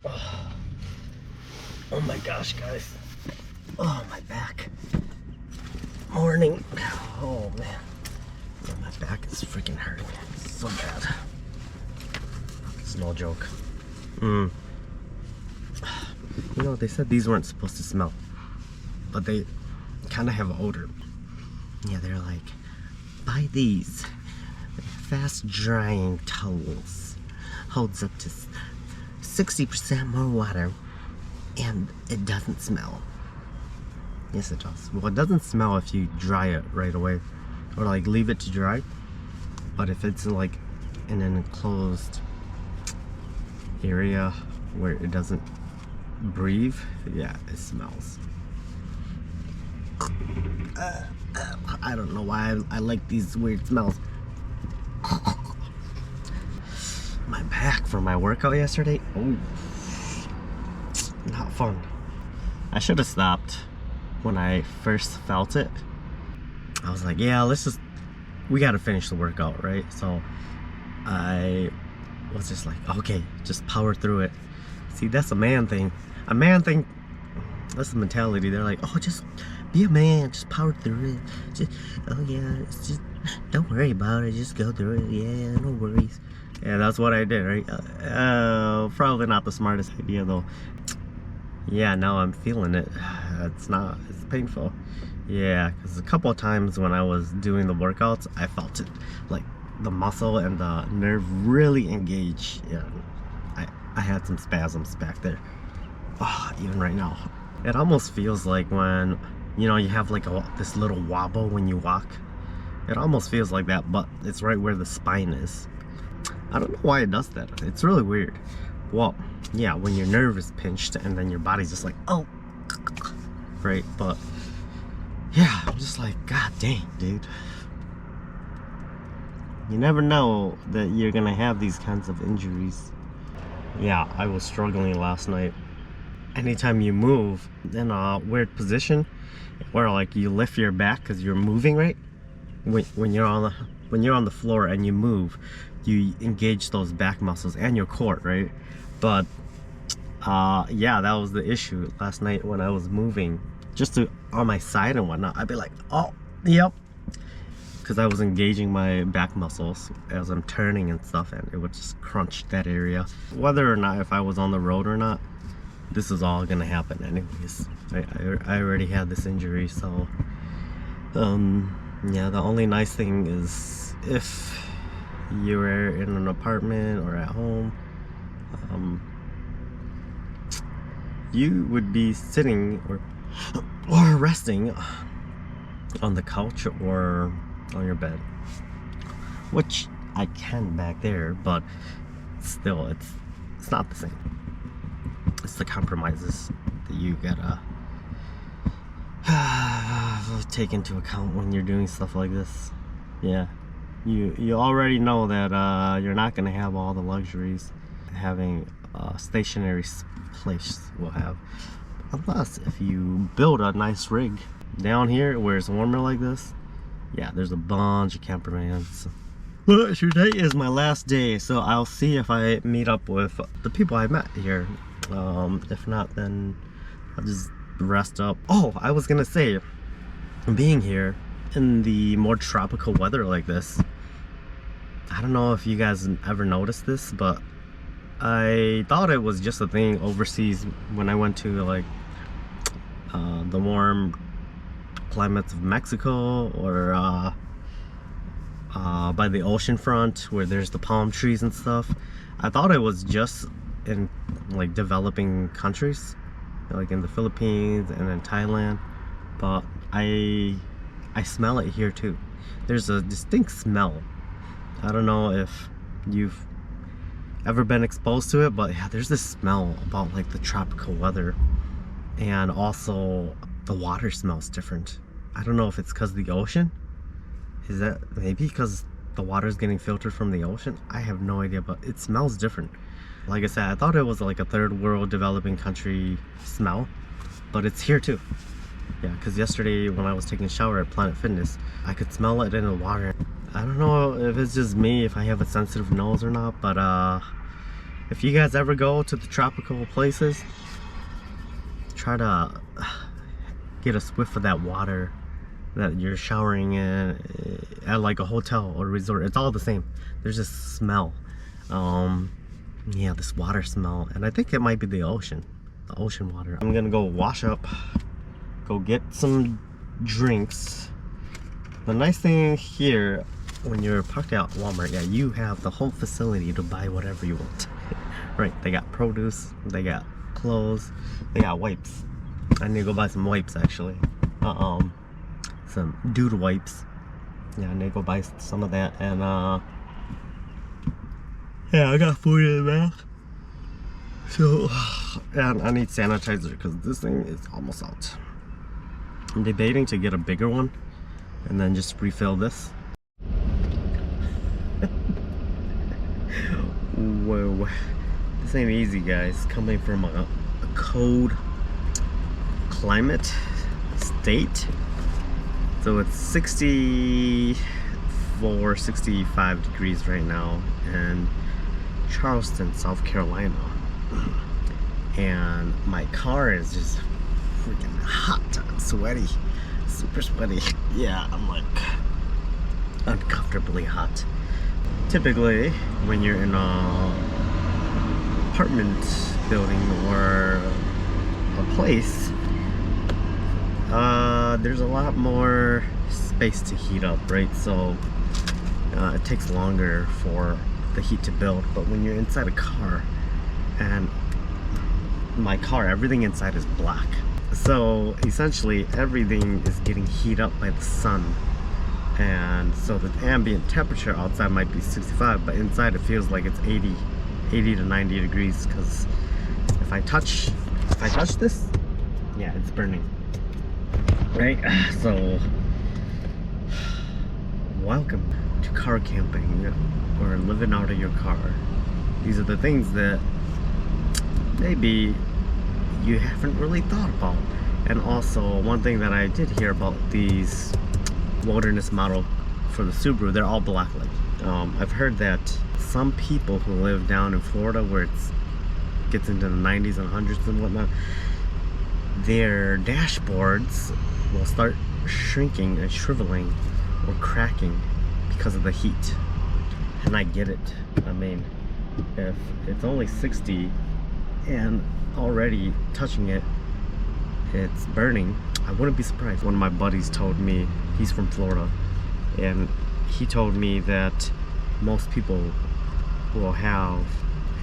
Oh my gosh, guys. Oh, my back. Morning. Oh man. Oh, my back is freaking hurting so bad. It's no joke. You know, they said these weren't supposed to smell, but they kind of have an odor. Yeah, they're like, buy these. Fast drying towels. Holds up to 60% more water, and it doesn't smell. Yes, it does. Well, it doesn't smell if you dry it right away, or like leave it to dry. But if it's like in an enclosed area where it doesn't breathe, yeah, it smells. I don't know why I like these weird smells. My back from my workout yesterday. Oh, not fun. I should have stopped when I first felt it. I was like, yeah, we gotta finish the workout, right? So I was just like, okay, just power through it. See, that's a man thing. A man thing, that's the mentality. They're like, oh, just be a man, just power through it. Just, oh yeah, it's just, don't worry about it, just go through it. Yeah, no worries. Yeah, that's what I did, right? Probably not the smartest idea though. Yeah, now I'm feeling it. It's painful. Yeah, because a couple of times when I was doing the workouts, I felt it, like the muscle and the nerve really engage. Yeah, I had some spasms back there. Oh, even right now. It almost feels like when, you know, you have like this little wobble when you walk. It almost feels like that, but it's right where the spine is. I don't know why it does that. It's really weird. Well, yeah, when your nerve is pinched and then your body's just like, oh, right? But yeah, I'm just like, god dang, dude. You never know that you're gonna have these kinds of injuries. Yeah, I was struggling last night. Anytime you move in a weird position where like you lift your back because you're moving, right? When you're on the floor and you move, you engage those back muscles and your core, right? But yeah, that was the issue last night when I was moving just on my side and whatnot. I'd be like, oh, yep, because I was engaging my back muscles as I'm turning and stuff, and it would just crunch that area. Whether or not if I was on the road or not, this is all gonna happen anyways. I already had this injury, so yeah, the only nice thing is if you were in an apartment or at home, you would be sitting or resting on the couch or on your bed, which I can back there, but still it's not the same. It's the compromises that you gotta take into account when you're doing stuff like this. Yeah, you already know that you're not gonna have all the luxuries having a stationary place will have, unless if you build a nice rig down here where it's warmer like this. Yeah, there's a bunch of campervans. Well, today is my last day, so I'll see if I meet up with the people I met here. If not, then I'll just rest up. Oh, I was gonna say, being here in the more tropical weather like this, I don't know if you guys ever noticed this, but I thought it was just a thing overseas when I went to like the warm climates of Mexico or by the ocean front where there's the palm trees and stuff. I thought it was just in like developing countries, like in the Philippines and in Thailand, but I smell it here too. There's a distinct smell. I don't know if you've ever been exposed to it, but yeah, there's this smell about like the tropical weather, and also the water smells different. I don't know if it's because of the ocean. Is that maybe because the water is getting filtered from the ocean? I have no idea, but it smells different. Like I said, I thought it was like a third world developing country smell, but it's here too. Yeah, because yesterday when I was taking a shower at Planet Fitness, I could smell it in the water. I don't know if it's just me, if I have a sensitive nose or not, but if you guys ever go to the tropical places, try to get a whiff of that water that you're showering in at like a hotel or resort. It's all the same. There's this smell. Yeah, this water smell, and I think it might be the ocean water. I'm gonna go wash up, go get some drinks. The nice thing here, when you're parked out at Walmart, yeah, you have the whole facility to buy whatever you want. Right, they got produce, they got clothes, they got wipes. I need to go buy some wipes actually. Some dude wipes. Yeah, I need to go buy some of that, and yeah, I got food in the back. So, and I need sanitizer because this thing is almost out. I'm debating to get a bigger one and then just refill this. Whoa, this ain't easy, guys. Coming from a cold climate state. So it's 64, 65 degrees right now in Charleston, South Carolina. And my car is just freaking hot. I'm sweaty, super sweaty. Yeah, I'm like uncomfortably hot. Typically, when you're in a apartment building or a place, there's a lot more space to heat up, right? So it takes longer for the heat to build. But when you're inside a car, and my car, everything inside is black, so essentially everything is getting heated up by the sun, and so the ambient temperature outside might be 65, but inside it feels like it's 80 to 90 degrees, because if I touch this, yeah, it's burning, right? So welcome to car camping or living out of your car. These are the things that maybe you haven't really thought about. And also, one thing that I did hear about these wilderness model for the Subaru, they're all blacklit. I've heard that some people who live down in Florida, where it gets into the 90s and 100s and whatnot, their dashboards will start shrinking and shriveling or cracking because of the heat. And I get it. I mean, if it's only 60 and already touching it, it's burning, I wouldn't be surprised. One of my buddies told me, he's from Florida, and he told me that most people will have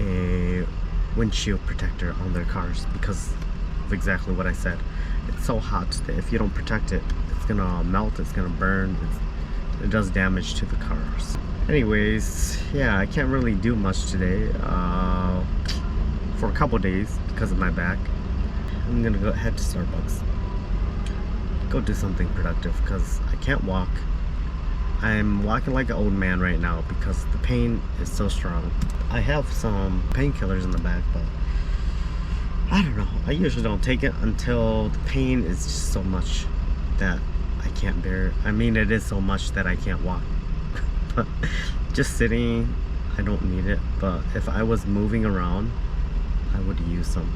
a windshield protector on their cars because of exactly what I said. It's so hot that if you don't protect it, it's gonna melt, it's gonna burn, it does damage to the cars. Anyways, yeah, I can't really do much today for a couple days because of my back. I'm gonna go head to Starbucks, go do something productive because I can't walk. I'm walking like an old man right now because the pain is so strong. I have some painkillers in the back, but I don't know. I usually don't take it until the pain is just so much that I can't bear it. I mean, it is so much that I can't walk. But just sitting, I don't need it. But if I was moving around, I would use some.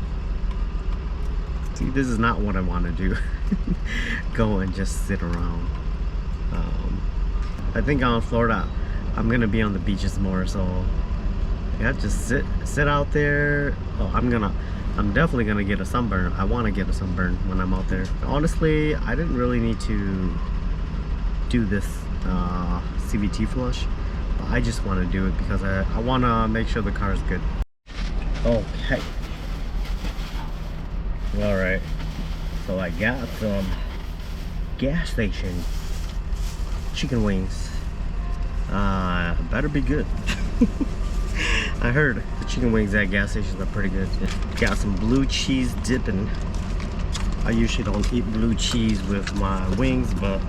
See, this is not what I want to do. Go and just sit around. I think out in Florida, I'm gonna be on the beaches more. So yeah, just sit out there. Oh, I'm definitely gonna get a sunburn. I want to get a sunburn when I'm out there. Honestly, I didn't really need to do this CVT flush, but I just want to do it because I want to make sure the car is good. Okay. All right. So I got some gas station chicken wings. Better be good. I heard the chicken wings at gas stations are pretty good. Got some blue cheese dipping. I usually don't eat blue cheese with my wings, but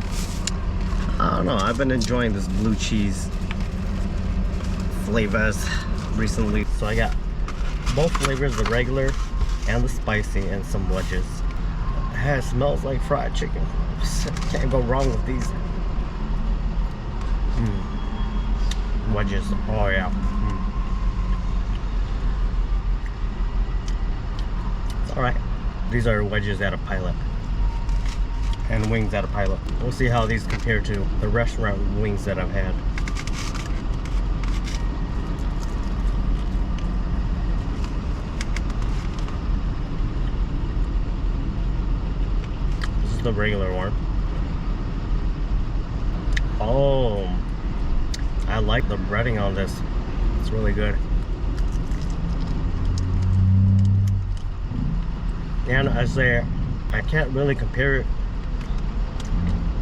I don't know. I've been enjoying this blue cheese flavors recently. So I got both flavors, the regular and the spicy, and some wedges. It smells like fried chicken. Can't go wrong with these. Wedges. Oh yeah. Alright, these are wedges at a Pilot. And wings at a Pilot. We'll see how these compare to the restaurant wings that I've had. This is the regular one. Oh, I like the breading on this. It's really good. And I say I can't really compare it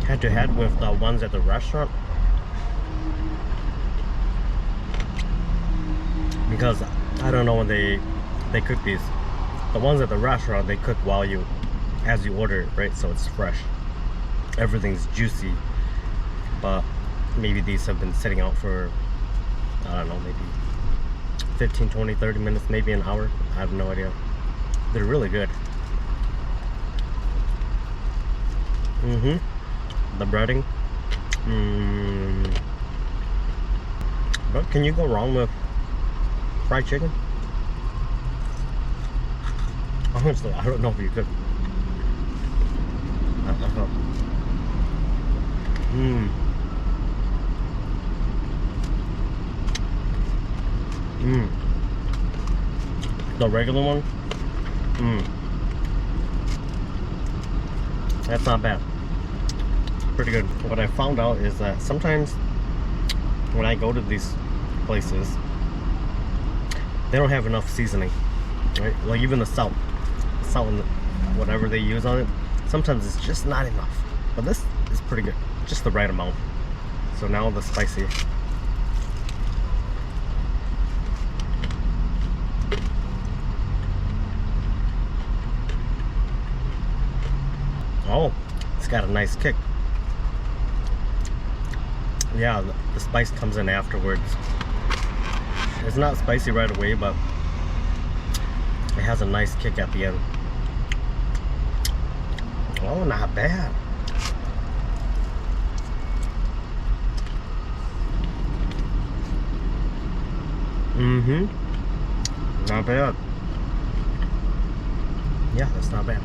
head to head with the ones at the restaurant, because I don't know when they cook these. The ones at the restaurant, they cook while as you order it, right? So it's fresh. Everything's juicy. But maybe these have been sitting out for, I don't know, maybe 15, 20, 30 minutes, maybe an hour. I have no idea. They're really good. The breading. But can you go wrong with fried chicken? Honestly, I don't know if you could. The regular one? That's not bad. Pretty good. What I found out is that sometimes when I go to these places, they don't have enough seasoning, right? Like even the salt and whatever they use on it, sometimes it's just not enough. But this is pretty good, just the right amount. So now the spicy. Oh, it's got a nice kick. Yeah, the spice comes in afterwards. It's not spicy right away, but it has a nice kick at the end. Oh, not bad. Not bad. Yeah, that's not bad.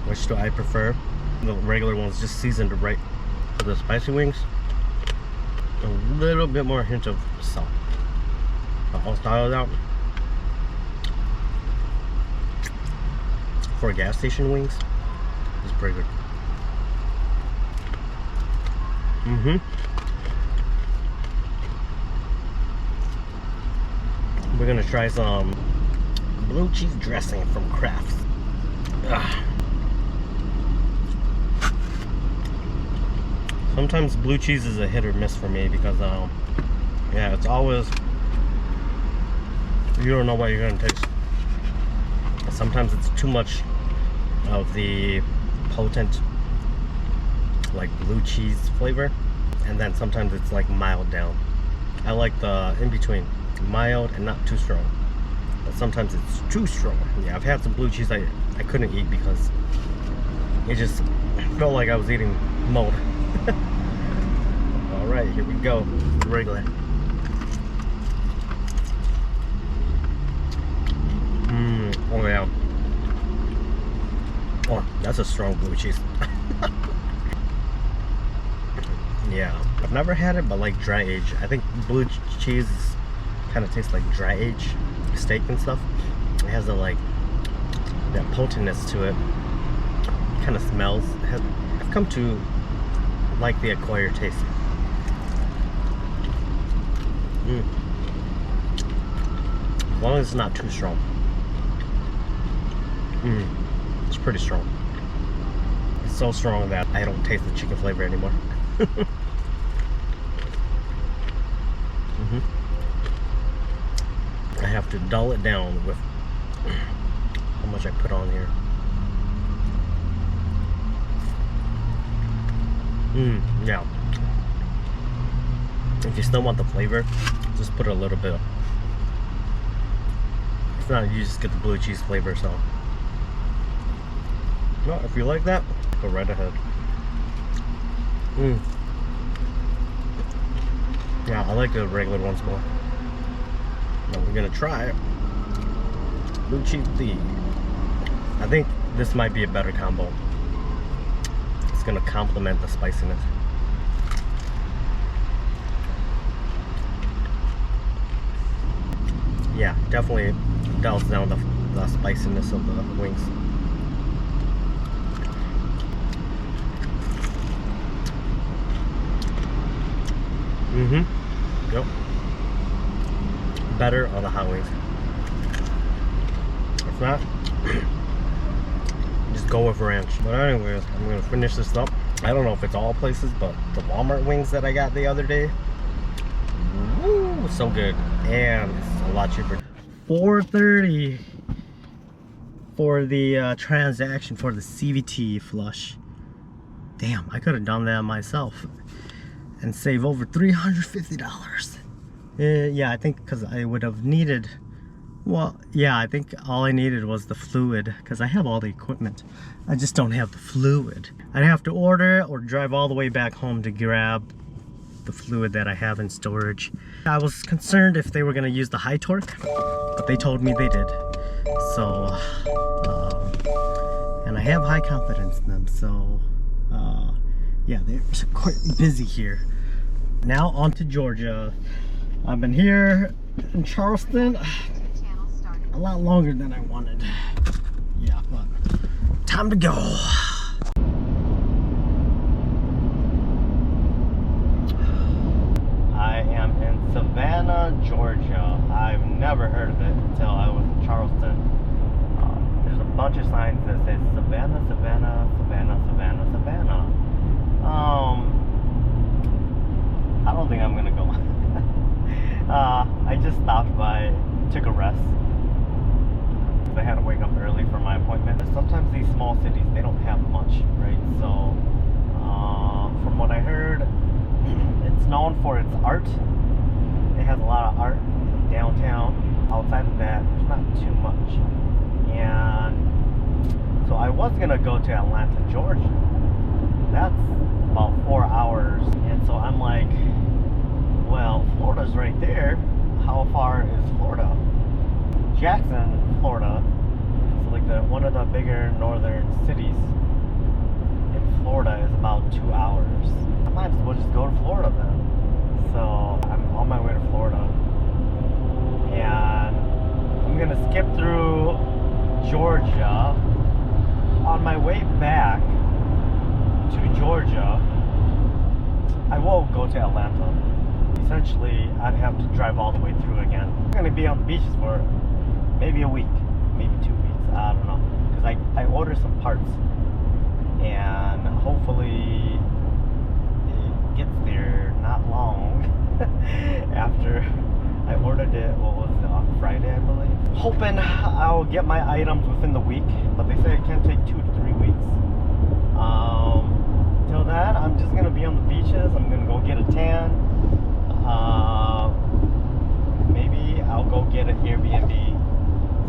Which do I prefer? The regular one's just seasoned right. For the spicy wings, a little bit more hint of salt. But I'll style it out. For gas station wings, it's pretty good. We're gonna try some blue cheese dressing from Kraft. Sometimes blue cheese is a hit or miss for me because yeah, it's always, you don't know what you're gonna taste. Sometimes it's too much of the potent like blue cheese flavor, and then sometimes it's like mild down. I like the in between, mild and not too strong. But sometimes it's too strong. Yeah, I've had some blue cheese I couldn't eat because it just felt like I was eating mold. Alright, here we go. Regular. Oh yeah. Oh, that's a strong blue cheese. Yeah, I've never had it, but like dry age. I think blue cheese kind of tastes like dry age steak and stuff. It has a like that potentness to it. Kind of smells. I've come to like the acquired taste. As long as it's not too strong. It's pretty strong. It's so strong that I don't taste the chicken flavor anymore. I have to dull it down with how much I put on here. Yeah. If you still want the flavor, just put a little bit. If not, you just get the blue cheese flavor. So, well, if you like that, go right ahead. Yeah, I like the regular ones more. Now we're gonna try it Blue cheese tea. I think this might be a better combo. It's gonna complement the spiciness. Yeah, definitely dials down the spiciness of the wings. Yep. Better on the hot wings. If not, just go with ranch. But anyways, I'm gonna finish this up. I don't know if it's all places, but the Walmart wings that I got the other day, woo, so good, and it's a lot cheaper. $4.30 for the transaction for the CVT flush. Damn, I could have done that myself and save over $350. Yeah, I think because I would have needed, well, yeah, I think all I needed was the fluid because I have all the equipment. I just don't have the fluid. I'd have to order it or drive all the way back home to grab the fluid that I have in storage. I was concerned if they were going to use the high torque, but they told me they did. So, and I have high confidence in them, so yeah, they're quite busy here. Now on to Georgia. I've been here in Charleston a lot longer than I wanted. Yeah, but time to go. I am in Savannah, Georgia. I've never heard of it until I was in Charleston. There's a bunch of signs that say Savannah, Savannah, Savannah, Savannah, Savannah. I don't think I'm gonna go. I just stopped by, took a rest. I had to wake up early for my appointment. Sometimes these small cities, they don't have much, right? So, from what I heard, it's known for its art. It has a lot of art downtown. Outside of that, there's not too much. And so I was gonna go to Atlanta, Georgia. That's about 4 hours. And so I'm like, well, Florida's right there. How far is Florida? Jackson, Florida. It's like one of the bigger northern cities in Florida is about 2 hours. I might as well just go to Florida then. So I'm on my way to Florida, and I'm gonna skip through Georgia. On my way back to Georgia, I will go to Atlanta. Essentially, I'd have to drive all the way through again. I'm gonna be on the beaches for maybe a week, maybe 2 weeks, I don't know. Because I ordered some parts, and hopefully it gets there not long after I ordered it. What was it, on Friday, I believe? Hoping I'll get my items within the week, but they say it can take 2 to 3 weeks. Till then, I'm just gonna be on the beaches. I'm gonna go get a tan. Maybe I'll go get an Airbnb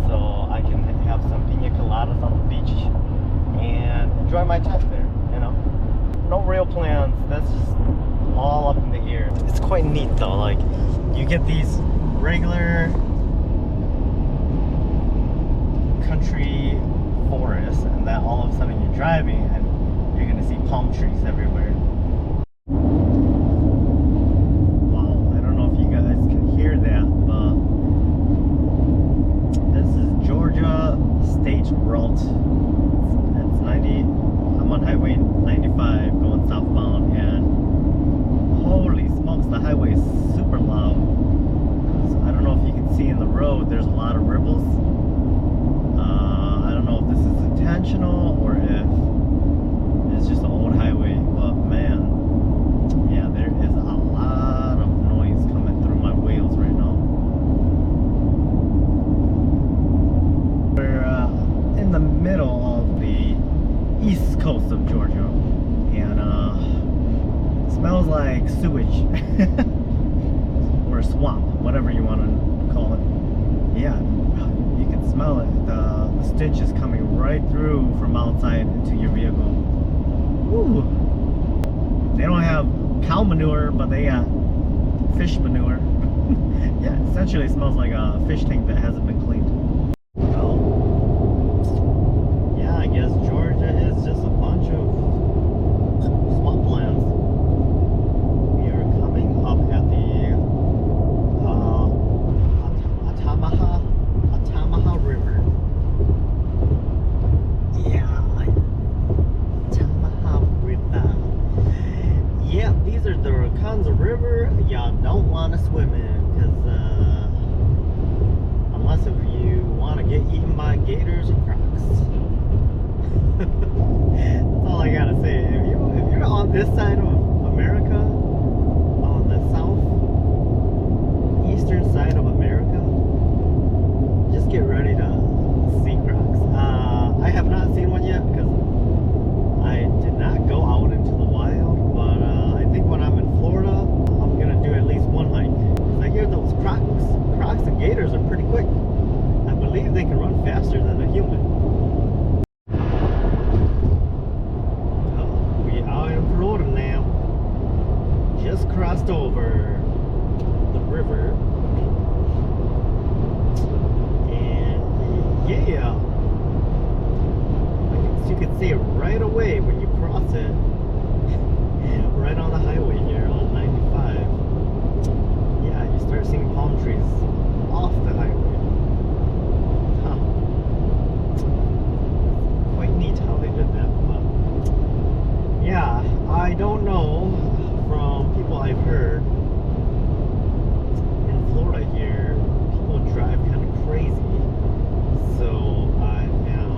so I can have some pina coladas on the beach and enjoy my time there, you know. No real plans, that's just all up in the air. It's quite neat though, like you get these regular country forests and then all of a sudden you're driving and you're gonna see palm trees everywhere. State route. It's 90. I'm on highway 95 going southbound, and holy smokes, the highway is super loud. I don't know if you can see in the road, there's a lot of ripples. I don't know if this is intentional or if it's just an old highway, but man, yeah, there is a lot of noise coming through my wheels right now. We're in the middle of the east coast of Georgia, and it smells like sewage or swamp, whatever you want to call it. Yeah, you can smell it. The stench is coming right through from outside into your vehicle. Woo. They don't have cow manure, but they got fish manure. Yeah, essentially it smells like a fish tank that hasn't been cleaned. Oh. gators, or Crocs. That's all I gotta say. If you're on this side of America, on the southeastern side of America, just get ready to see Crocs. I have not seen one yet because I did not go out into the wild, but I think when I'm in Florida, I'm gonna do at least one hike. Because I hear those Crocs and gators are pretty quick. I believe they can run faster than a human. We are in Florida now. Just crossed over the river. And yeah, you can see it right away when you cross it. Right on the highway here on 95. Yeah, you start seeing palm trees off the highway. Huh. Quite neat how they did that. But yeah, I don't know, from people I've heard, in Florida here, people drive kind of crazy. So I am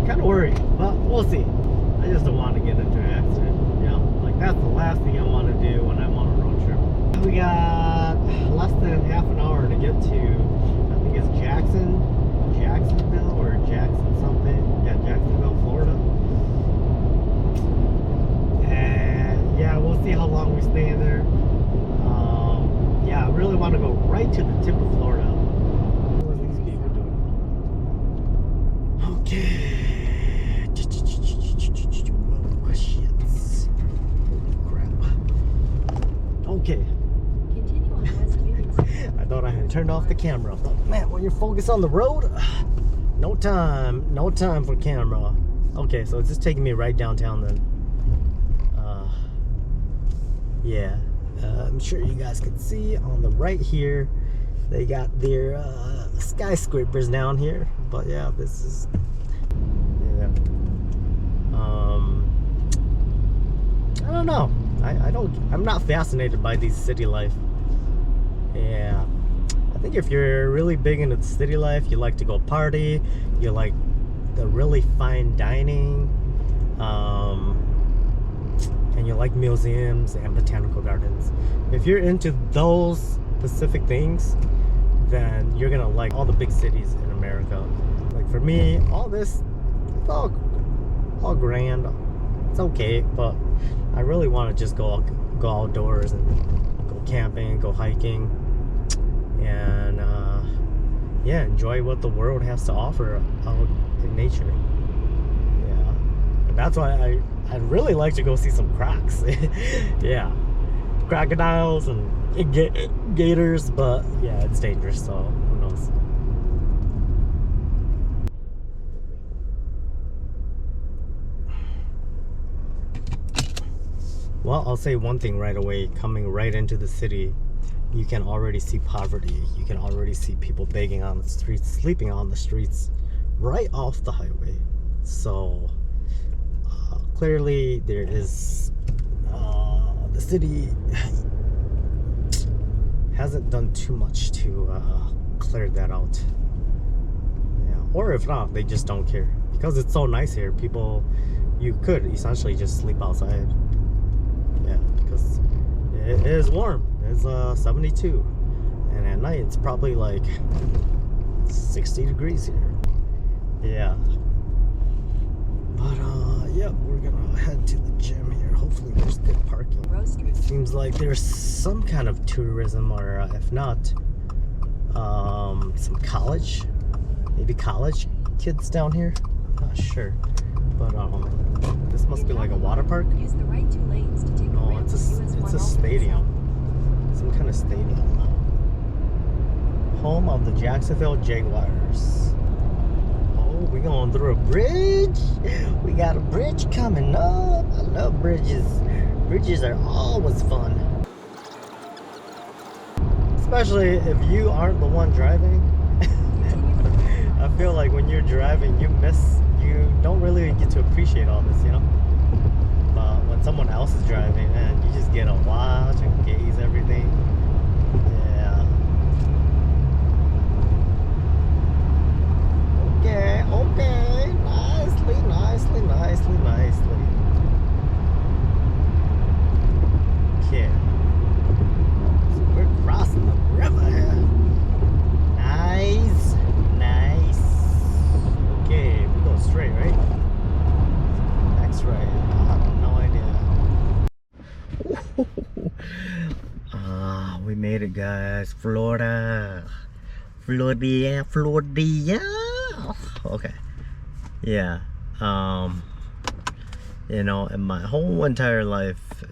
kind of worried, but we'll see. I just don't want to get into an accident. You know, like that's the last thing I want to do when I'm on a road trip. We got less than half an hour to get to, I think it's Jacksonville or Jackson something. Yeah, Jacksonville, Florida. And yeah, we'll see how long we stay in there. Yeah, I really want to go right to the tip of Florida. What are these people doing? Okay. Okay. Continue on West Union Street. I thought I had turned off the camera, but man, when you're focused on the road, no time for camera. Okay, so it's just taking me right downtown then. Yeah, I'm sure you guys can see on the right here, they got their skyscrapers down here. But yeah, this is, yeah. I don't know. I'm not fascinated by these city life. Yeah, I think if you're really big into the city life, you like to go party, you like the really fine dining, and you like museums and botanical gardens. If you're into those specific things, then you're gonna like all the big cities in America. Like for me, all this, it's all grand. It's okay, but I really want to just go outdoors and go camping, go hiking, and yeah, enjoy what the world has to offer out in nature. Yeah, and that's why I'd really like to go see some Crocs. Yeah, crocodiles and gators, but yeah, it's dangerous, so who knows. Well, I'll say one thing right away. Coming right into the city, you can already see poverty. You can already see people begging on the streets, sleeping on the streets, right off the highway. So clearly there is, the city hasn't done too much to clear that out. Yeah. Or if not, they just don't care. Because it's so nice here, you could essentially just sleep outside. Yeah, because it is warm. It's 72, and at night it's probably like 60 degrees here. Yeah, but yeah, we're gonna head to the gym here. Hopefully there's good parking. It seems like there's some kind of tourism, or if not, some maybe college kids down here. I'm not sure. But this must be like a water park. Use the right two lanes to take No, it's a stadium. Some kind of stadium. Home of the Jacksonville Jaguars. Oh, we're going through a bridge. We got a bridge coming up. I love bridges. Bridges are always fun. Especially if you aren't the one driving. I feel like when you're driving, you don't really get to appreciate all this, you know? But when someone else is driving, man, you just get to watch and gaze everything. Yeah. We made it, guys. Florida. Florida. Okay. Yeah. You know, in my whole entire life,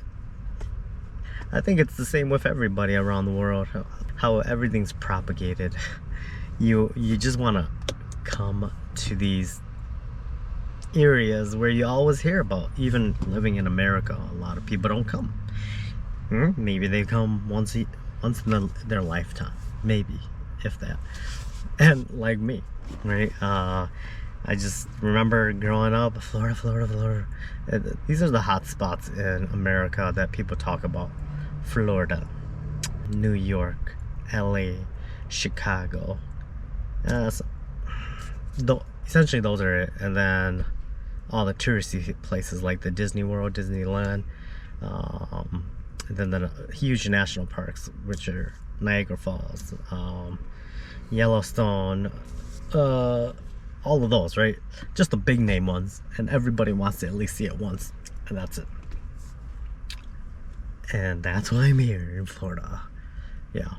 I think it's the same with everybody around the world. How everything's propagated. You just want to come to these areas where you always hear about. Even living in America, a lot of people don't come. Maybe they come once in their lifetime, maybe, if that. And like me, right? I just remember growing up, Florida. These are the hot spots in America that people talk about. Florida, New York, LA, Chicago. Essentially those are it. And then all the touristy places like the Disney World, Disneyland, and then the huge national parks, which are Niagara Falls, Yellowstone, all of those, right? Just the big name ones, and everybody wants to at least see it once, and that's it. And that's why I'm here in Florida. Yeah,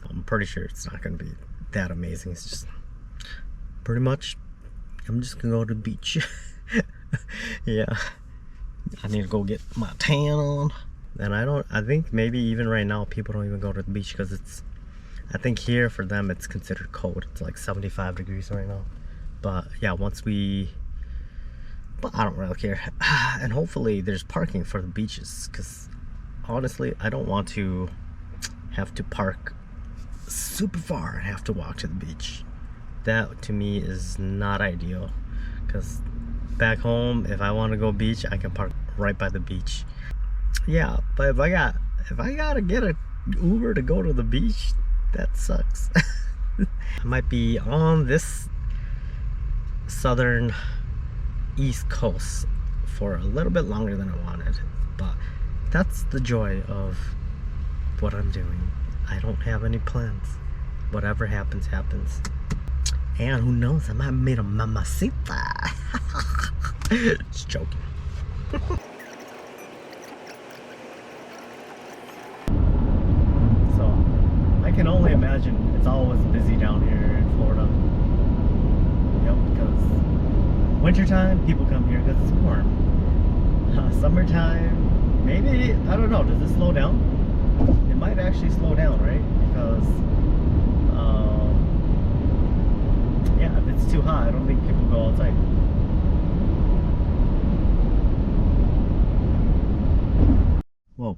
I'm pretty sure it's not gonna be that amazing. It's just pretty much I'm just gonna go to the beach. Yeah, I need to go get my tan on. And I think maybe even right now people don't even go to the beach because I think here for them it's considered cold. It's like 75 degrees right now. But yeah, but I don't really care. And hopefully there's parking for the beaches, because honestly I don't want to have to park super far and have to walk to the beach. That to me is not ideal, because back home if I want to go beach I can park right by the beach. Yeah, but if I gotta get an Uber to go to the beach, that sucks. I might be on this southern east coast for a little bit longer than I wanted, but that's the joy of what I'm doing. I don't have any plans. Whatever happens, happens. And who knows, I might meet a mamacita. Just joking. I can only imagine it's always busy down here in Florida. Yep, because wintertime, people come here because it's warm. Summertime, maybe, I don't know, does it slow down? It might actually slow down, right? Because, yeah, if it's too hot, I don't think people go outside. Whoa.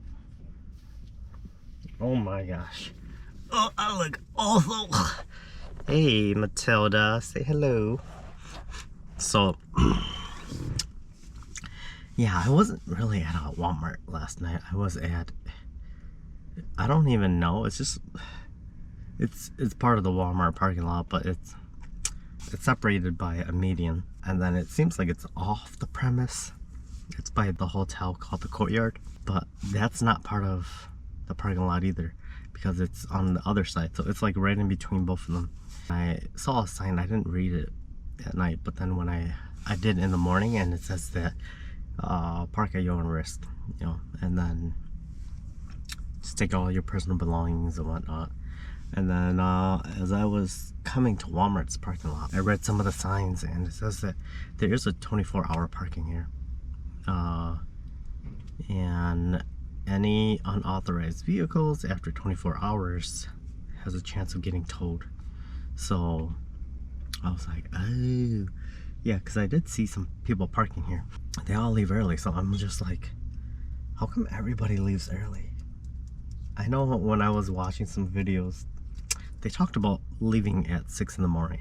Oh my gosh. Oh, I look awful. Hey, Matilda, say hello. So, yeah, I wasn't really at a Walmart last night. I was at, I don't even know. It's just, it's part of the Walmart parking lot, but it's separated by a median, and then it seems like it's off the premise. It's by the hotel called the Courtyard, but that's not part of the parking lot either, because it's on the other side, so it's like right in between both of them. I saw a sign, I didn't read it at night, but then when I did in the morning, and it says that park at your own risk, you know, and then just take all your personal belongings and whatnot. And then as I was coming to Walmart's parking lot, I read some of the signs, and it says that there is a 24-hour parking here, and any unauthorized vehicles after 24 hours has a chance of getting towed. So I was like, oh yeah, because I did see some people parking here. They all leave early, so I'm just like, how come everybody leaves early? I know when I was watching some videos, they talked about leaving at 6 in the morning.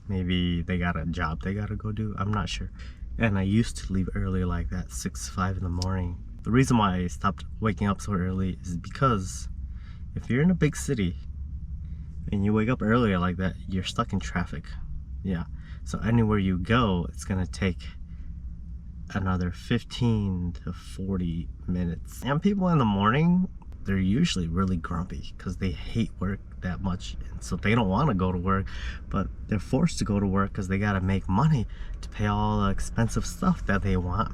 Maybe they got a job they gotta go do, I'm not sure. And I used to leave early like that, 5 in the morning. The reason why I stopped waking up so early is because if you're in a big city and you wake up earlier like that, you're stuck in traffic. Yeah, so anywhere you go, it's gonna take another 15 to 40 minutes. And people in the morning, they're usually really grumpy because they hate work that much, and so they don't want to go to work, but they're forced to go to work because they gotta make money to pay all the expensive stuff that they want.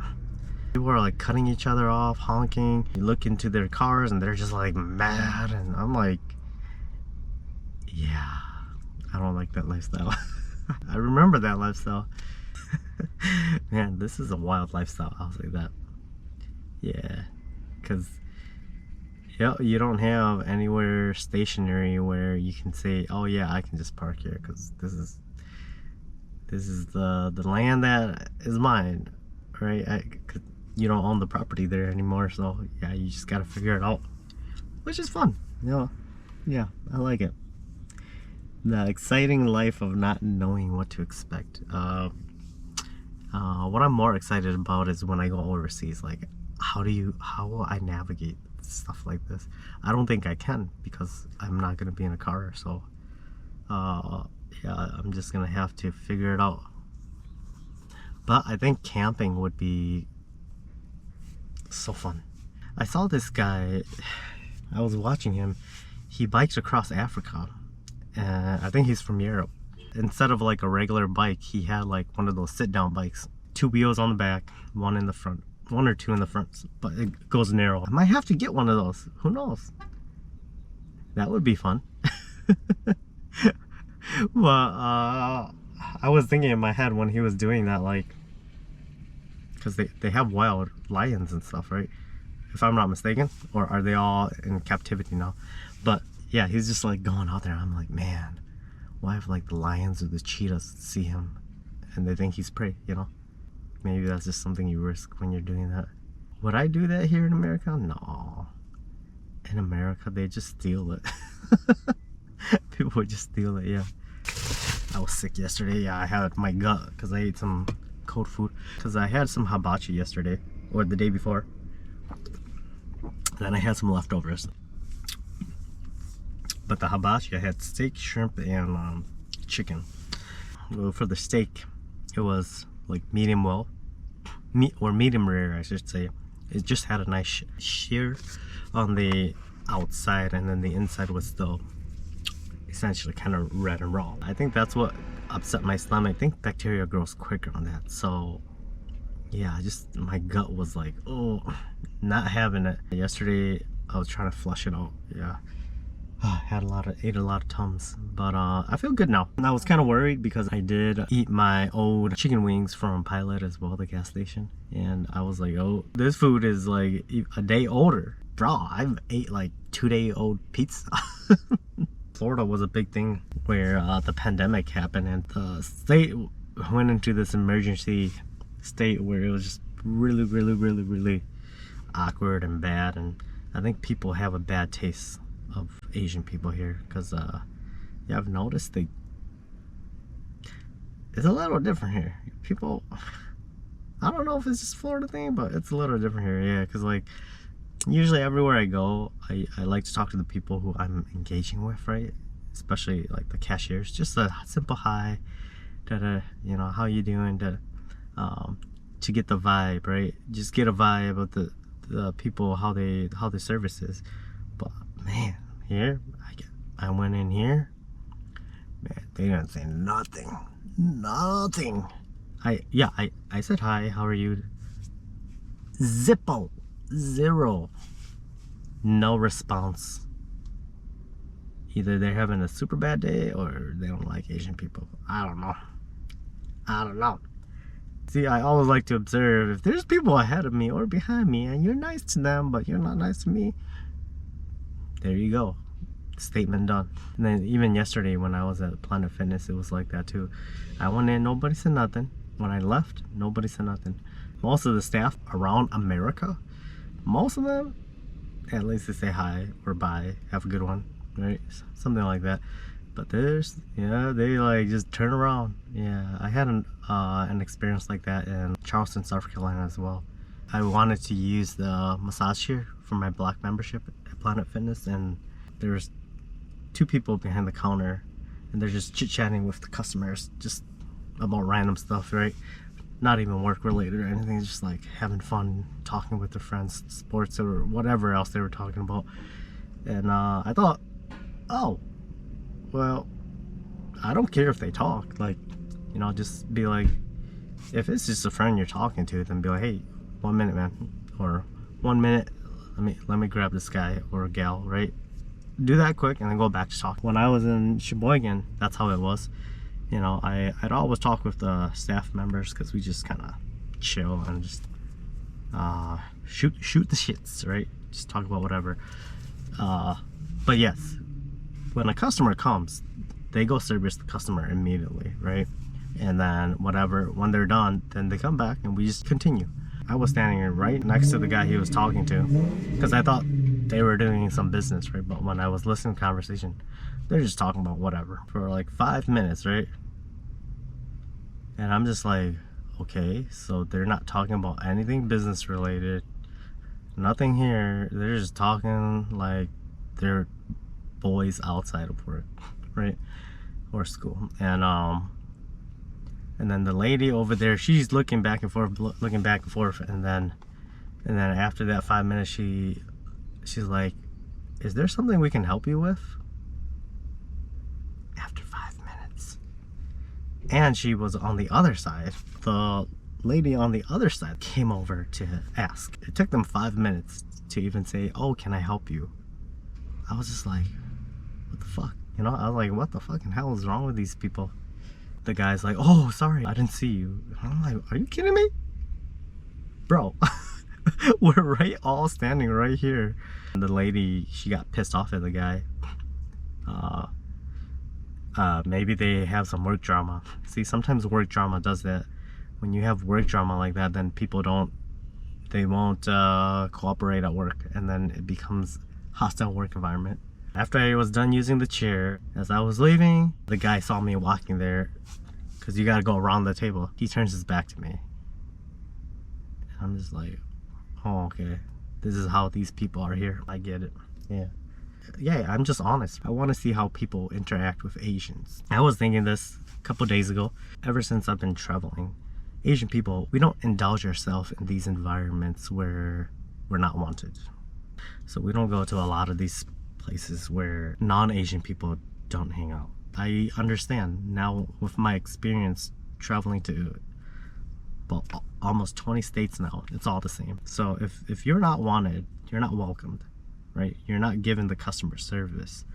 People are like cutting each other off, honking. You look into their cars and they're just like mad, and I'm like, yeah, I don't like that lifestyle. I remember that lifestyle. Man, this is a wild lifestyle, I'll say that. Yeah, because you don't have anywhere stationary where you can say, oh yeah, I can just park here because this is the land that is mine, right? 'Cause you don't own the property there anymore, so yeah, you just gotta figure it out, which is fun, you know. Yeah, I like it. The exciting life of not knowing what to expect. What I'm more excited about is when I go overseas. Like, how will I navigate stuff like this? I don't think I can because I'm not gonna be in a car. So, yeah, I'm just gonna have to figure it out. But I think camping would be so fun. I saw this guy. I was watching him. He biked across Africa, and I think he's from Europe. Instead of like a regular bike, he had like one of those sit-down bikes. 2 wheels on the back, one in the front, 1 or 2 in the front, but it goes narrow. I might have to get one of those. Who knows? That would be fun. Well, I was thinking in my head when he was doing that, like, because they have wild lions and stuff, right? If I'm not mistaken, or are they all in captivity now? But yeah, he's just like going out there. I'm like, man, why if like the lions or the cheetahs see him and they think he's prey, you know? Maybe that's just something you risk when you're doing that. Would I do that here in America? No. In America, they just steal it. People would just steal it, yeah. I was sick yesterday. Yeah, I had my gut because I ate some cold food. Because I had some hibachi yesterday, or the day before. Then I had some leftovers. But the hibachi, I had steak, shrimp, and chicken. Well, for the steak, it was like medium well. Or medium rare, I should say. It just had a nice shear on the outside, and then the inside was still essentially kind of red and raw. I think that's what upset my stomach. I think bacteria grows quicker on that. So yeah, just my gut was like, oh, not having it. Yesterday I was trying to flush it out. Yeah, ate a lot of Tums, but I feel good now. And I was kind of worried because I did eat my old chicken wings from Pilot as well, the gas station, and I was like, oh, this food is like a day older. Bro, I've ate like 2-day-old pizza. Florida was a big thing where the pandemic happened, and the state went into this emergency state where it was just really awkward and bad. And I think people have a bad taste of Asian people here because yeah, I've noticed it's a little different here. People, I don't know if it's just Florida thing, but it's a little different here. Yeah, because like usually everywhere I go, I like to talk to the people who I'm engaging with, right? Especially like the cashiers. Just a simple hi, you know, how you doing, to get the vibe, right? Just get a vibe of the people, how the service is. But man, here I went in here, man, they didn't say nothing. I said hi, how are you? Zippo, 0, no response. Either they're having a super bad day or they don't like Asian people. I don't know. See, I always like to observe if there's people ahead of me or behind me and you're nice to them but you're not nice to me, there you go, statement done. And then even yesterday when I was at Planet Fitness, it was like that too. I went in, nobody said nothing. When I left, nobody said nothing. Most of the staff around America, most of them, at least they say hi or bye, have a good one, right? Something like that. But there's, yeah, they like just turn around. Yeah, I had an experience like that in Charleston, South Carolina as well. I wanted to use the massage chair for my black membership at Planet Fitness, and there's 2 people behind the counter and they're just chit-chatting with the customers just about random stuff, right? Not even work related or anything, just like having fun, talking with their friends, sports or whatever else they were talking about. And I thought, oh, well, I don't care if they talk, like, you know, just be like, if it's just a friend you're talking to, then be like, hey, 1 minute, man, or 1 minute, let me grab this guy or gal, right? Do that quick and then go back to talk. When I was in Sheboygan, that's how it was. You know, I'd always talk with the staff members because we just kind of chill and just shoot the shits, right? Just talk about whatever. But yes, when a customer comes, they go service the customer immediately, right? And then when they're done, then they come back and we just continue. I was standing right next to the guy he was talking to because I thought they were doing some business, right? But when I was listening to conversation, they're just talking about whatever for like 5 minutes, right? And I'm just like, okay, so they're not talking about anything business related, nothing here. They're just talking like they're boys outside of work, right? Or school. And then the lady over there, she's looking back and forth, and then after that 5 minutes, she's like, is there something we can help you with? After 5 minutes. And she was on the other side. The lady on the other side came over to ask. It took them 5 minutes to even say, oh, can I help you? I was just like, what the fuck? You know, I was like, what the fucking hell is wrong with these people? The guy's like, oh, sorry, I didn't see you. And I'm like, are you kidding me? Bro, we're all standing right here. And the lady, she got pissed off at the guy. Maybe they have some work drama. See, sometimes work drama does that. When you have work drama like that, then people won't cooperate at work, and then it becomes hostile work environment. After I was done using the chair, as I was leaving, the guy saw me walking there, because you gotta go around the table. He turns his back to me. And I'm just like, oh, okay. This is how these people are here. I get it. Yeah, I'm just honest. I want to see how people interact with Asians. I was thinking this a couple days ago. Ever since I've been traveling, Asian people, we don't indulge ourselves in these environments where we're not wanted. So we don't go to a lot of these places where non-Asian people don't hang out. I understand now with my experience traveling to almost 20 states now, it's all the same. So if you're not wanted, you're not welcomed, right? You're not given the customer service,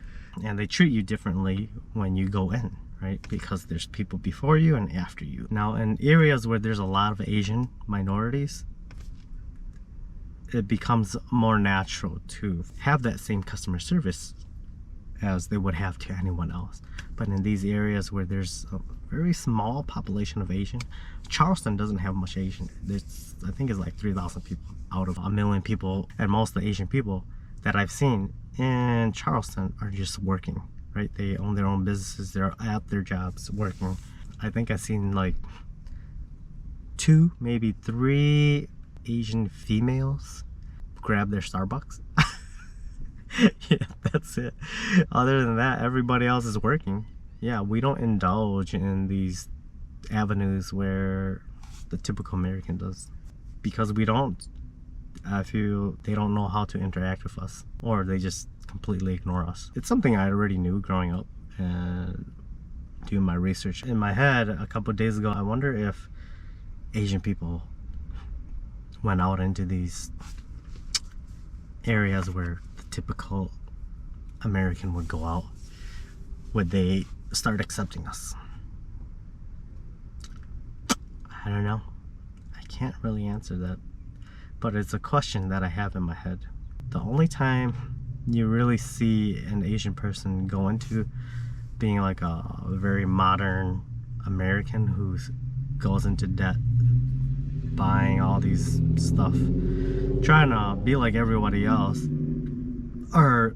and they treat you differently when you go in, right? Because there's people before you and after you. Now in areas where there's a lot of Asian minorities, it becomes more natural to have that same customer service as they would have to anyone else. But in these areas where there's a very small population of Asian, Charleston doesn't have much Asian. I think it's like 3,000 people out of 1 million people, and most of the Asian people that I've seen in Charleston are just working, right? They own their own businesses, they're at their jobs working. I think I've seen like 2, maybe 3 Asian females grab their Starbucks. Yeah, that's it. Other than that, everybody else is working. Yeah, we don't indulge in these avenues where the typical American does, because we don't. I feel they don't know how to interact with us, or they just completely ignore us. It's something I already knew growing up and doing my research. In my head a couple of days ago, I wonder if Asian people went out into these areas where the typical American would go out, would they start accepting us? I don't know. I can't really answer that, but it's a question that I have in my head. The only time you really see an Asian person go into being like a very modern American who goes into debt, buying all these stuff, trying to be like everybody else, are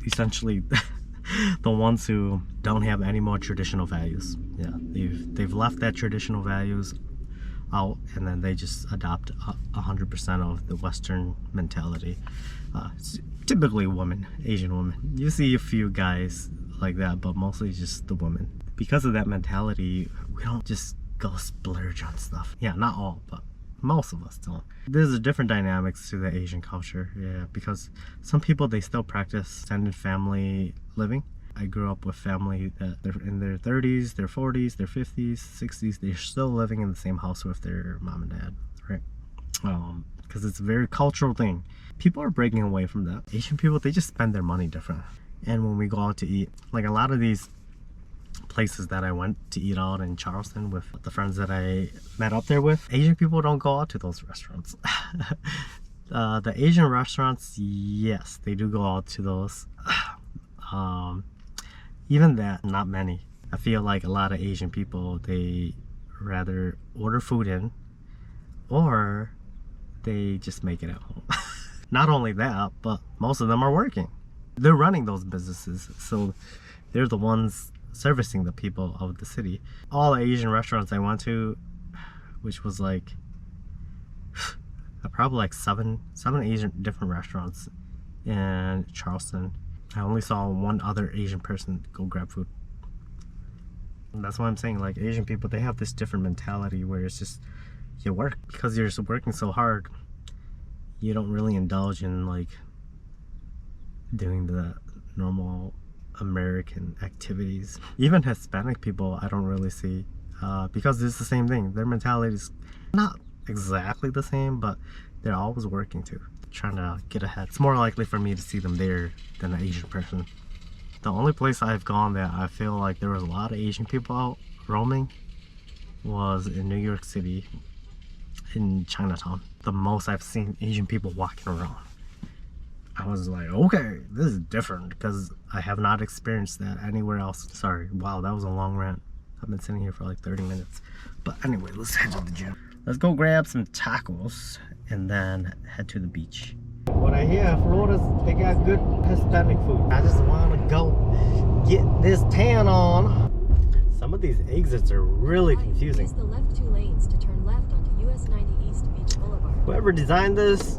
essentially the ones who don't have any more traditional values. Yeah, they've left that traditional values out, and then they just adopt 100% of the Western mentality. It's typically women, Asian women. You see a few guys like that, but mostly just the women. Because of that mentality, we don't just go splurge on stuff. Yeah, not all, but most of us don't. There's a different dynamics to the Asian culture, yeah, because some people, they still practice extended family living. I grew up with family that they're in their 30s, their 40s, their 50s, 60s. They're still living in the same house with their mom and dad, right? because it's a very cultural thing. People are breaking away from that. Asian people, they just spend their money different. And when we go out to eat, like a lot of these places that I went to eat out in Charleston with the friends that I met up there with, Asian people don't go out to those restaurants. The Asian restaurants, yes, they do go out to those. Even that, not many. I feel like a lot of Asian people, they rather order food in or they just make it at home. Not only that, but most of them are working. They're running those businesses, so they're the ones servicing the people of the city. All the Asian restaurants I went to, which was like probably like seven Asian different restaurants in Charleston. I only saw one other Asian person go grab food. And that's why I'm saying, like, Asian people, they have this different mentality where it's just you work because you're working so hard. You don't really indulge in like doing the normal American activities. Even Hispanic people I don't really see because it's the same thing. Their mentality is not exactly the same, but they're always working too, trying to get ahead. It's more likely for me to see them there than an Asian person. The only place I've gone that I feel like there was a lot of Asian people out roaming was in New York City, in Chinatown. The most I've seen Asian people walking around. I was like, okay, this is different because I have not experienced that anywhere else. Sorry, wow, that was a long rant. I've been sitting here for like 30 minutes. But anyway, let's head to the gym. Let's go grab some tacos and then head to the beach. What I hear, Florida's, they got good Hispanic food. I just want to go get this tan on. Some of these exits are really confusing. Use the left 2 lanes to turn left onto US 90 East Beach Boulevard. Whoever designed this,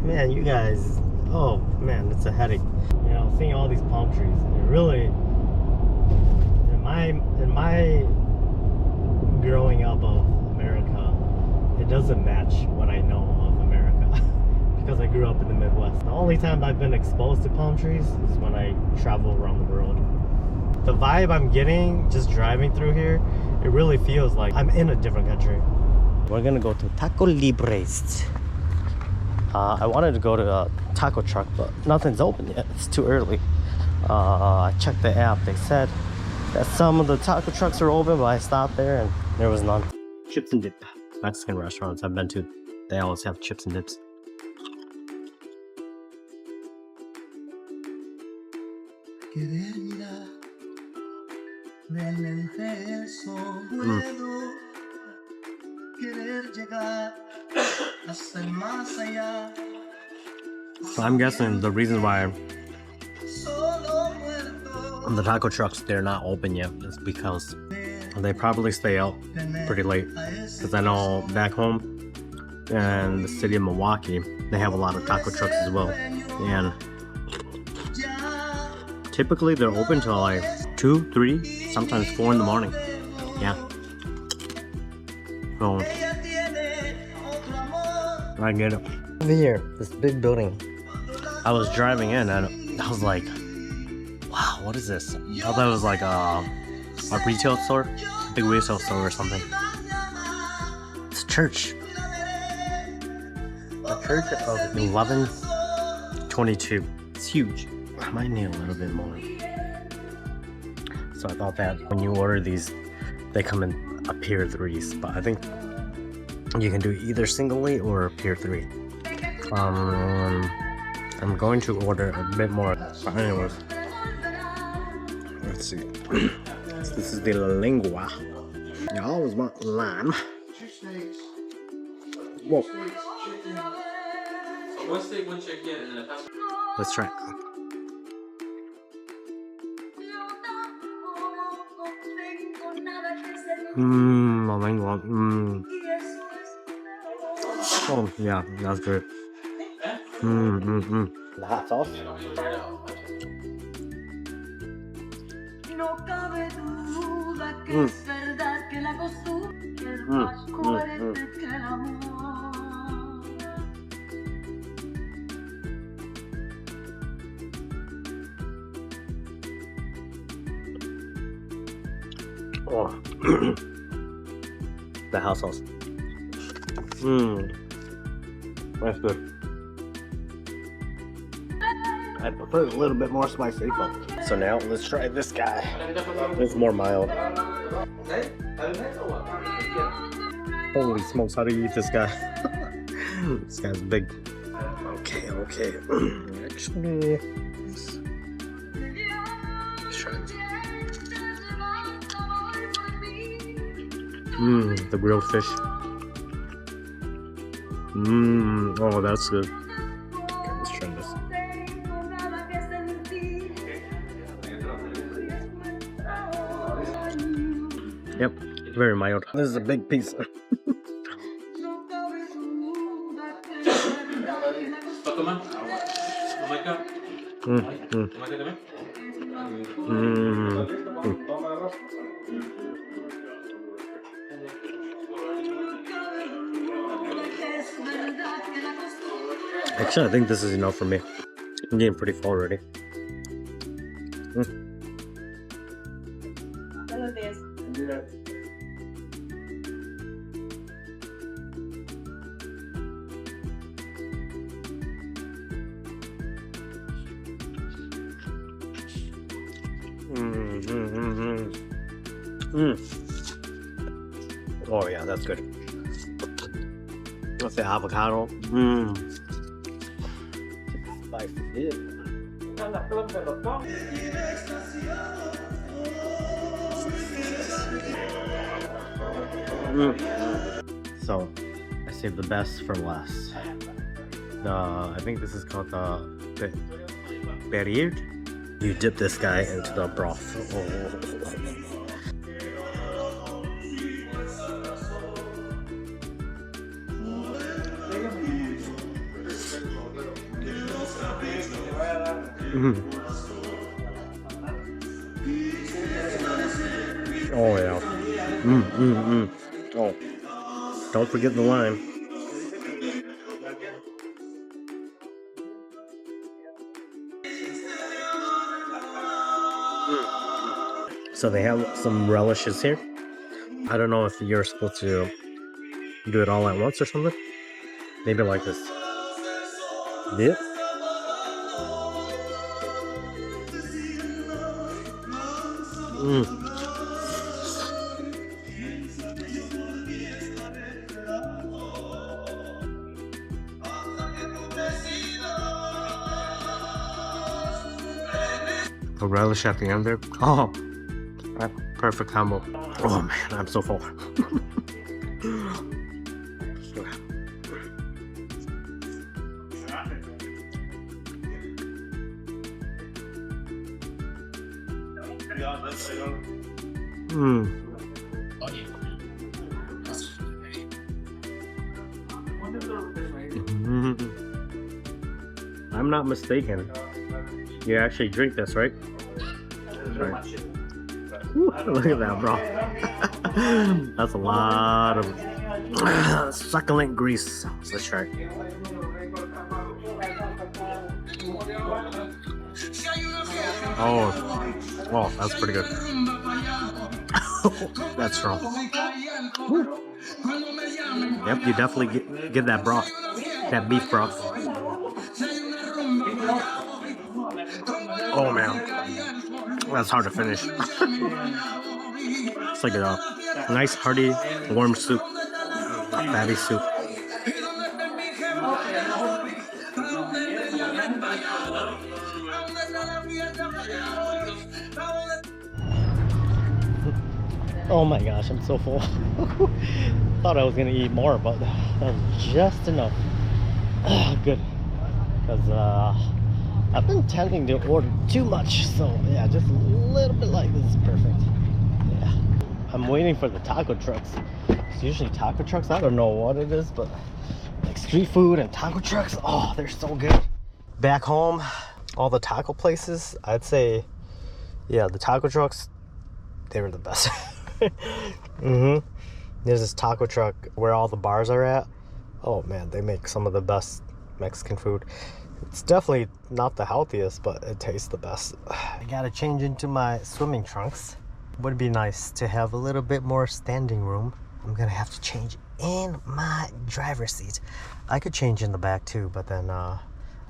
man, you guys, oh man, it's a headache. You know, seeing all these palm trees, it really, in my growing up of America, it doesn't match what I know of America because I grew up in the Midwest. The only time I've been exposed to palm trees is when I travel around the world. The vibe I'm getting just driving through here, it really feels like I'm in a different country. We're gonna go to Taco Libres. I wanted to go to a taco truck, but nothing's open yet. It's too early. I checked the app. They said that some of the taco trucks are open, but I stopped there and there was none. Chips and dip. Mexican restaurants I've been to, they always have chips and dips. So I'm guessing the reason why the taco trucks, they're not open yet is because they probably stay out pretty late. Because I know back home in the city of Milwaukee, they have a lot of taco trucks as well. And typically they're open till like 2, 3, sometimes 4 in the morning. Yeah. So I get it. Over here, this big building. I was driving in and I was like, wow, what is this? I thought it was like a retail store, a big retail store or something. It's a church. A church of 1122. It's huge. I might need a little bit more. So I thought that when you order these, they come in a pair of 3s, but I think you can do either singly or a pair 3. I'm going to order a bit more. But anyways, let's see. This is the lingua. I always want lime. Whoa. Let's try it. The lingua. Oh yeah, that's good. The hot sauce. Oh, the hot sauce. That's good. I'd prefer a little bit more spicy, but... So now let's try this guy. It's more mild. Holy smokes, how do you eat this guy? This guy's big. Okay. Actually, let's try this. The grilled fish. Oh, that's good. Okay, let's try this. Yep, very mild. This is a big piece. Actually, I think this is enough for me. I'm getting pretty full already. Oh yeah, that's good. With the avocado. So I saved the best for last. I think this is called the perrier. You dip this guy into the broth. Oh yeah. Oh, don't forget the lime. So they have some relishes here. I don't know if you're supposed to do it all at once or something. Maybe like this. Yep. A relish at the end there. Oh, perfect combo. Oh man, I'm so full. I'm not mistaken. You actually drink this, right? Right. Look at that, bro. That's a lot of succulent grease. Let's try it. Oh, that's pretty good. That's strong. Yep, you definitely get that broth, that beef broth. Oh man, that's hard to finish. It's like a nice hearty warm soup, fatty soup. Oh my gosh, I'm so full. Thought I was gonna eat more, but that was just enough. Good, because I've been tending to order too much, so yeah, just a little bit like this is perfect. Yeah, I'm waiting for the taco trucks. It's usually taco trucks. I don't know what it is, but like street food and taco trucks, oh, they're so good. Back home, all the taco places, I'd say, yeah, the taco trucks, they were the best. There's this taco truck where all the bars are at. Oh man, they make some of the best Mexican food. It's definitely not the healthiest, but it tastes the best. I gotta change into my swimming trunks. Would be nice to have a little bit more standing room. I'm gonna have to change in my driver's seat. I could change in the back too, but then I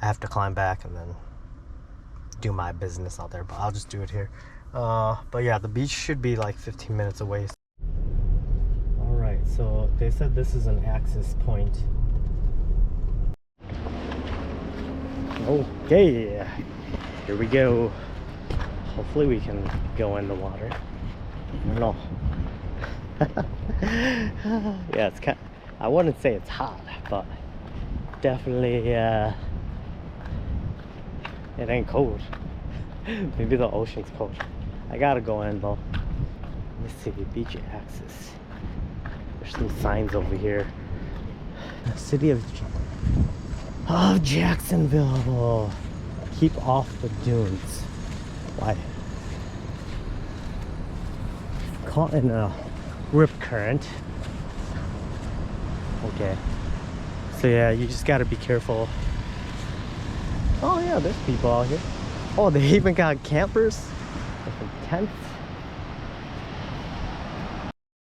have to climb back and then do my business out there, but I'll just do it here. But yeah, the beach should be like 15 minutes away. All right, so they said this is an access point. Okay, here we go. Hopefully we can go in the water. I don't know. Yeah, it's kind of, I wouldn't say it's hot, but definitely it ain't cold. Maybe the ocean's cold. I gotta go in though. Let me see, beach access. There's some signs over here. The city of Jacksonville. Keep off the dunes. Why? Caught in a rip current. Okay. So yeah, you just gotta be careful. Oh yeah, there's people out here. Oh, they even got campers. Different tents.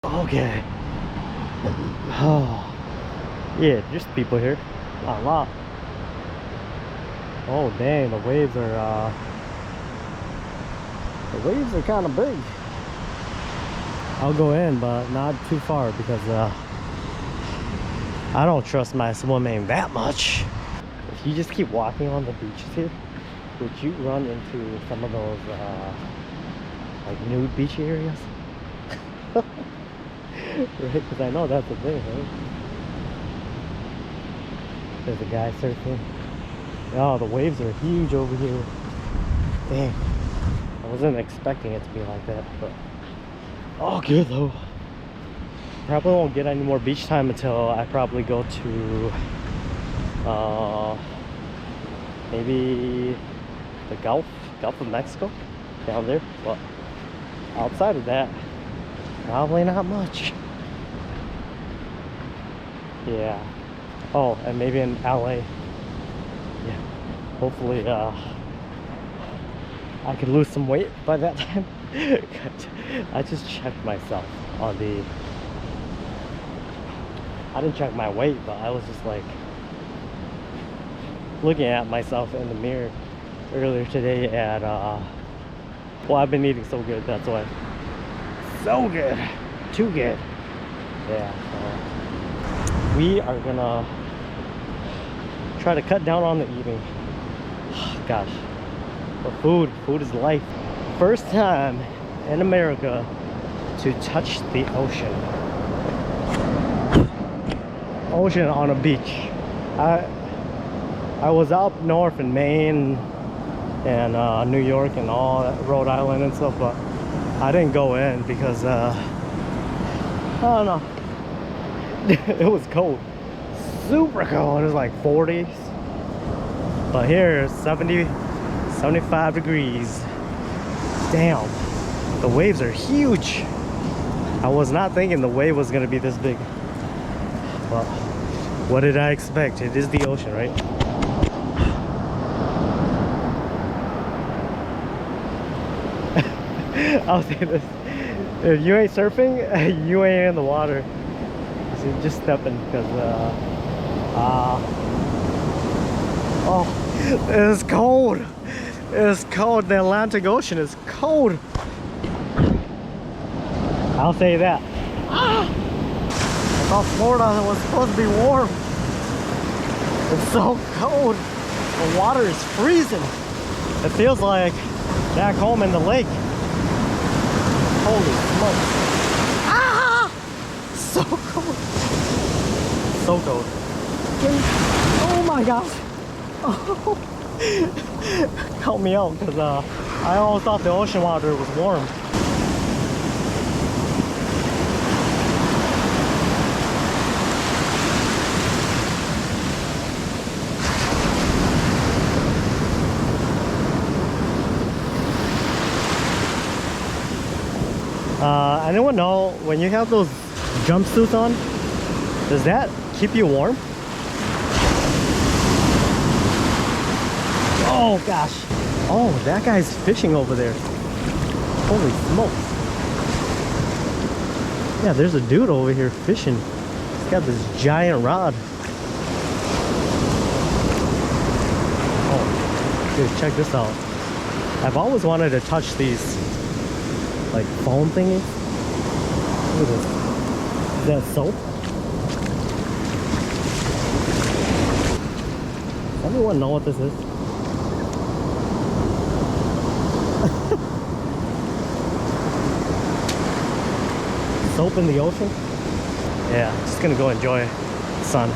Okay. Oh. Yeah, there's people here. Not a lot. Oh dang, the waves are kind of big. I'll go in, but not too far because I don't trust my swimming that much. If you just keep walking on the beaches here, would you run into some of those like nude beach areas? Right, because I know that's a thing, right? There's a guy surfing. Oh, the waves are huge over here. Dang, I wasn't expecting it to be like that, but oh, good though. Probably won't get any more beach time until I probably go to maybe the Gulf of Mexico down there. But outside of that, probably not much. Yeah. Oh, and maybe in LA. Yeah. Hopefully I could lose some weight by that time. I just checked myself on the, I didn't check my weight, but I was just like looking at myself in the mirror earlier today at well, I've been eating so good, that's why. So good, too good. Yeah, we are gonna try to cut down on the eating. Gosh, but food is life. First time in America to touch the ocean on a beach. I was up north in Maine and New York and all that, Rhode Island and stuff, but I didn't go in because I don't know. It was cold, super cold. It was like 40s, but here it's 75 degrees. Damn, the waves are huge. I was not thinking the wave was gonna be this big. Well, what did I expect? It is the ocean, right? I'll say this: if you ain't surfing, you ain't in the water. So just stepping because oh, it's cold. It's cold. The Atlantic Ocean is cold. I'll say that. I thought Florida was supposed to be warm. It's so cold. The water is freezing. It feels like back home in the lake. Holy smokes. Ah! So cold. So cold. Oh my gosh. Oh. Help me out, because I always thought the ocean water was warm. Anyone know, when you have those jumpsuits on, does that keep you warm? Oh gosh. Oh, that guy's fishing over there. Holy smokes. Yeah, there's a dude over here fishing. He's got this giant rod. Oh, dude, check this out. I've always wanted to touch these, like, foam thingies. Look at this. Is that soap? Anyone know what this is? Soap in the ocean? Yeah, just gonna go enjoy the sun.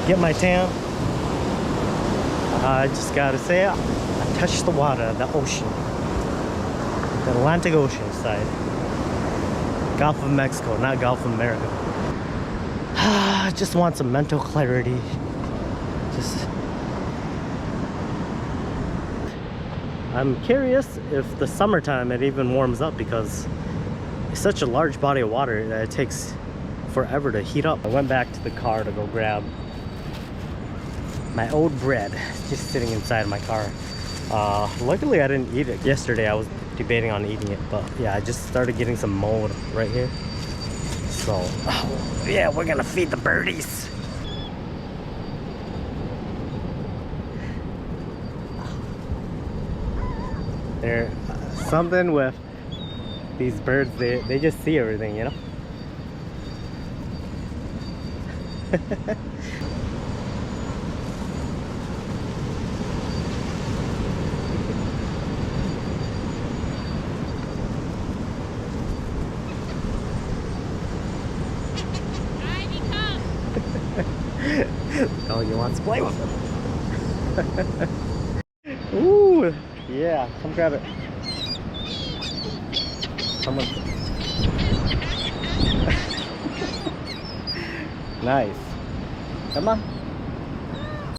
Get my tan. I just gotta say, I touched the water, the ocean. The Atlantic Ocean side. Gulf of Mexico, not Gulf of America. I just want some mental clarity. I'm curious if the summertime it even warms up, because it's such a large body of water that it takes forever to heat up. I went back to the car to go grab my old bread. It's just sitting inside my car. Luckily I didn't eat it yesterday. I was debating on eating it, but yeah, I just started getting some mold right here. So yeah, we're gonna feed the birdies. There's something with these birds, they just see everything, you know? Oh, you want to play with them? Ooh, yeah, come grab it. Someone. Nice. Come on.